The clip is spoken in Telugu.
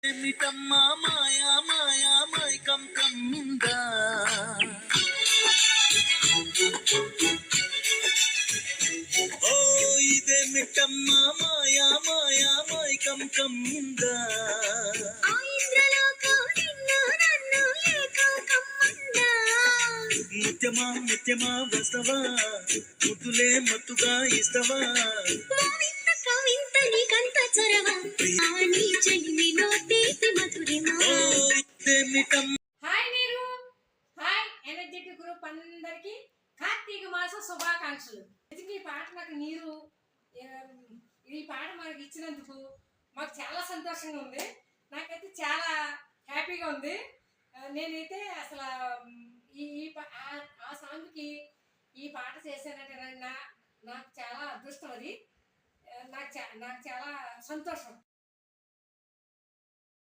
ఏమిటమ్మా మాయా మాయా మైకం కమ్మిందా ఓ ఇదేమిటమ్మా మాయా మాయా మైకం కమ్మిందా ముత్యమా ముత్యమా వస్తవా ముద్దులే మత్తుగా ఇస్తవా హాయ్ నీరు హాయ్ ఎనర్జెటిక్ గ్రూప్ అందరికి కార్తీక మాస శుభాకాంక్షలు. ఈ పాట నాకు నీరు ఈ పాట మనకి ఇచ్చినందుకు మాకు చాలా సంతోషంగా ఉంది. నాకైతే చాలా హ్యాపీగా ఉంది. నేనైతే అసలు ఆ సాంగ్కి ఈ పాట చేశానంటే నాకు చాలా అదృష్టం. అది నాకు చాలా సంతోషం.